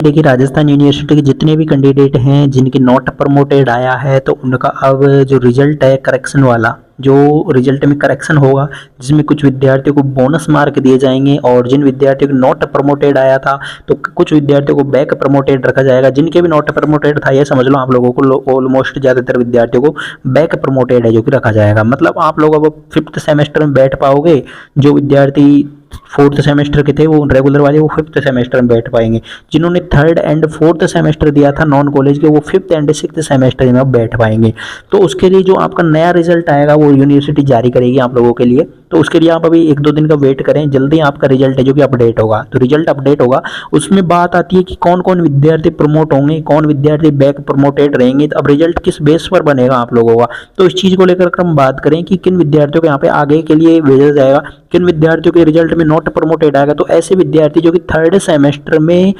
देखिए राजस्थान यूनिवर्सिटी के जितने भी कैंडिडेट हैं जिनकी नॉट प्रमोटेड आया है तो उनका अब जो रिजल्ट है करेक्शन वाला, जो रिजल्ट में करेक्शन होगा जिसमें कुछ विद्यार्थियों को बोनस मार्क दिए जाएंगे और जिन विद्यार्थियों को नॉट प्रमोटेड आया था तो कुछ विद्यार्थियों को बैक प्रमोटेड रखा जाएगा। जिनके भी नॉट प्रमोटेड था ये समझ लो आप लोगों को ऑलमोस्ट ज़्यादातर विद्यार्थियों को बैक प्रमोटेड है जो कि रखा जाएगा। मतलब आप लोग अब 5th सेमेस्टर में बैठ पाओगे। जो विद्यार्थी 4th सेमेस्टर के थे वो रेगुलर वाले वो 5th सेमेस्टर में बैठ पाएंगे। जिन्होंने 3rd एंड 4th सेमेस्टर दिया था नॉन कॉलेज के वो 5th एंड 6th सेमेस्टर में बैठ पाएंगे। तो उसके लिए जो आपका नया रिजल्ट आएगा वो यूनिवर्सिटी जारी करेगी आप लोगों के लिए। तो उसके लिए आप अभी 1-2 दिन का वेट करें, जल्दी आपका रिजल्ट है जो कि अपडेट होगा। तो रिजल्ट अपडेट होगा उसमें बात आती है कि कौन कौन विद्यार्थी प्रमोट होंगे, कौन विद्यार्थी बैक प्रमोटेड रहेंगे। तो अब रिजल्ट किस बेस पर बनेगा आप लोगों का, तो इस चीज़ को लेकर हम बात करें कि किन विद्यार्थियों को यहाँ पे आगे के लिए भेजा जाएगा, किन विद्यार्थियों के रिजल्ट में नॉट प्रमोटेड आएगा। तो ऐसे विद्यार्थी जो कि 3rd सेमेस्टर में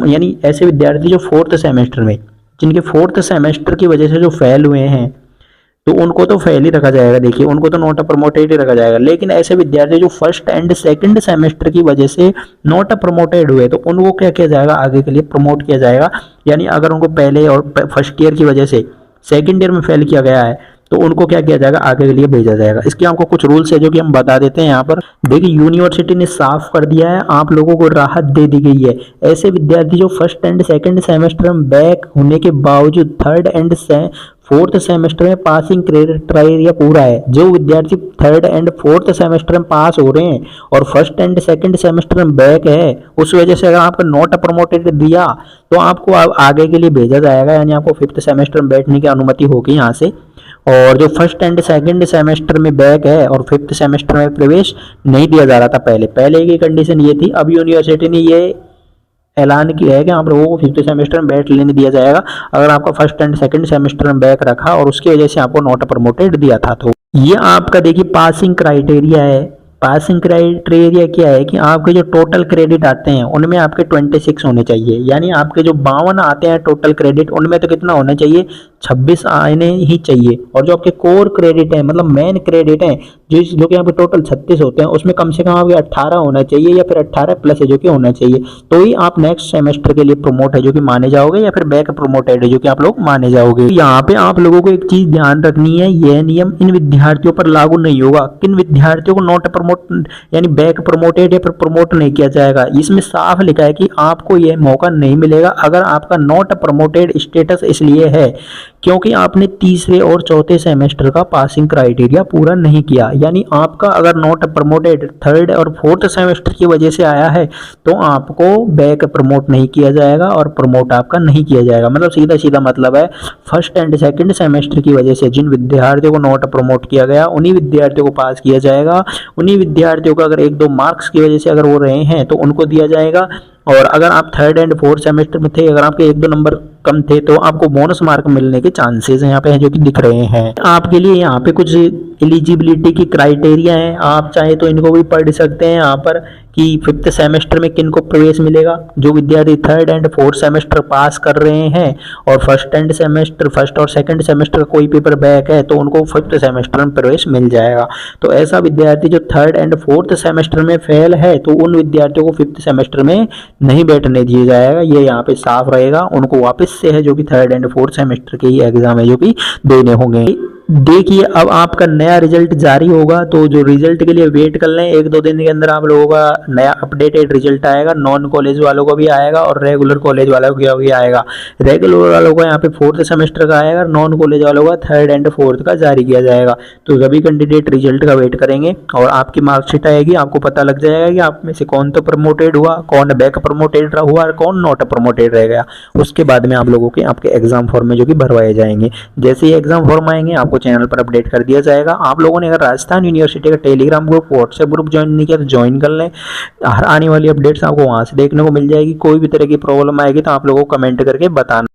यानी ऐसे विद्यार्थी जो 4th सेमेस्टर में, जिनके 4th सेमेस्टर की वजह से जो फेल हुए हैं तो उनको तो फेल ही रखा जाएगा। देखिए उनको तो नॉट प्रमोटेड ही रखा जाएगा। लेकिन ऐसे विद्यार्थी जो 1st एंड 2nd सेमेस्टर की वजह से नॉट प्रमोटेड हुए तो उनको क्या किया जाएगा, आगे के लिए प्रमोट किया जाएगा। यानी अगर उनको पहले और 1st ईयर की वजह से 2nd ईयर में फेल किया गया है तो उनको क्या किया जाएगा, आगे के लिए भेजा जाएगा। इसके हमको कुछ रूल्स है जो कि हम बता देते हैं यहाँ पर। देखिए यूनिवर्सिटी ने साफ कर दिया है, आप लोगों को राहत दे दी गई है। ऐसे विद्यार्थी जो 1st एंड 2nd सेमेस्टर में बैक होने के बावजूद 3rd एंड 4th सेमेस्टर में पासिंग क्राइटेरिया पूरा है, जो विद्यार्थी 3rd एंड 4th सेमेस्टर में पास हो रहे हैं और 1st एंड 2nd सेमेस्टर में बैक है, उस वजह से अगर आपको नॉट प्रमोटेड दिया तो आपको आगे के लिए भेजा जाएगा। यानी आपको 5th सेमेस्टर में बैठने की अनुमति होगी यहाँ से। और जो 1st एंड 2nd सेमेस्टर में बैक है और 5th सेमेस्टर में प्रवेश नहीं दिया जा रहा था पहले की कंडीशन ये थी। अब यूनिवर्सिटी ने ये ऐलान किया है कि आप लोगों को 5th सेमेस्टर में बैठ लेने दिया जाएगा अगर आपका 1st एंड 2nd सेमेस्टर में बैक रखा और उसकी वजह से आपको नॉट प्रमोटेड दिया था। तो ये आपका देखिए पासिंग क्राइटेरिया है। पासिंग क्राइटेरिया क्या है कि आपके जो टोटल क्रेडिट आते हैं उनमें आपके 26 होने चाहिए। यानी आपके जो 52 आते हैं टोटल क्रेडिट उनमें तो कितना होना चाहिए, 26 आने ही चाहिए। और जो आपके कोर क्रेडिट है मतलब मेन क्रेडिट है जो कि आपके टोटल 36 होते हैं उसमें कम से कम आपके 18 होना चाहिए या फिर 18 प्लस है जो कि होना चाहिए। तो ही आप नेक्स्ट सेमेस्टर के लिए प्रमोट है जो कि माने जाओगे या फिर बैक प्रमोटेड है जो कि आप लोग माने जाओगे। यहाँ पे आप लोगों को एक चीज ध्यान रखनी है, यह नियम इन विद्यार्थियों पर लागू नहीं होगा। किन विद्यार्थियों को नॉट प्रमोट यानी बैक प्रमोटेड या फिर प्रमोट नहीं किया जाएगा, इसमें साफ लिखा है कि आपको यह मौका नहीं मिलेगा अगर आपका नॉट प्रमोटेड स्टेटस इसलिए है क्योंकि आपने 3रे और 4थे सेमेस्टर का पासिंग क्राइटेरिया पूरा नहीं किया। यानी आपका अगर नॉट प्रमोटेड 3rd और 4th सेमेस्टर की वजह से आया है तो आपको बैक प्रमोट नहीं किया जाएगा और प्रमोट आपका नहीं किया जाएगा। मतलब सीधा सीधा मतलब है 1st एंड 2nd सेमेस्टर की वजह से जिन विद्यार्थियों को नॉट प्रमोट किया गया उन्हीं विद्यार्थियों को पास किया जाएगा। उन्हीं विद्यार्थियों को अगर 1-2 मार्क्स की वजह से अगर वो रहे हैं तो उनको दिया जाएगा। और अगर आप 3rd एंड 4th सेमेस्टर में थे, अगर आपके 1-2 नंबर कम थे तो आपको बोनस मार्क मिलने के चांसेस यहाँ पे हैं जो कि दिख रहे हैं। आपके लिए यहाँ पे कुछ एलिजिबिलिटी की क्राइटेरिया है, आप चाहे तो इनको भी पढ़ सकते हैं यहाँ पर कि 5th सेमेस्टर में किन को प्रवेश मिलेगा। जो विद्यार्थी 3rd एंड 4th सेमेस्टर पास कर रहे हैं और 1st और 2nd सेमेस्टर कोई पेपर बैक है तो उनको 5th सेमेस्टर में प्रवेश मिल जाएगा। तो ऐसा विद्यार्थी जो 3rd एंड 4th सेमेस्टर में फेल है तो उन विद्यार्थियों को 5th सेमेस्टर में नहीं बैठने दिया जाएगा। ये यहाँ पे साफ रहेगा। उनको वापस से है जो कि 3rd एंड 4th सेमेस्टर के ही एग्जाम है जो कि देने होंगे। देखिए अब आपका नया रिजल्ट जारी होगा तो जो रिजल्ट के लिए वेट कर लें, 1-2 दिन के अंदर आप लोगों का नया अपडेटेड रिजल्ट आएगा। नॉन कॉलेज वालों को भी आएगा और रेगुलर कॉलेज वालों को भी आएगा। रेगुलर वालों को यहाँ पे 4th सेमेस्टर का आएगा, नॉन कॉलेज वालों का 3rd एंड 4th का जारी किया जाएगा। तो सभी कैंडिडेट रिजल्ट का वेट करेंगे और आपकी मार्कशीट आएगी, आपको पता लग जाएगा कि आप में से कौन तो प्रमोटेड हुआ, कौन बैक प्रमोटेड हुआ और कौन नॉट प्रमोटेड रह गया। उसके बाद में आप लोगों के आपके एग्जाम फॉर्म में जो कि भरवाए जाएंगे। जैसे ही एग्जाम फॉर्म आएंगे आपको चैनल पर अपडेट कर दिया जाएगा। आप लोगों ने अगर राजस्थान यूनिवर्सिटी का Telegram group, WhatsApp group join नहीं किया तो ज्वाइन कर लें। हर आने वाली अपडेट्स आपको वहां से देखने को मिल जाएगी। कोई भी तरह की प्रॉब्लम आएगी तो आप लोगों को कमेंट करके बताना।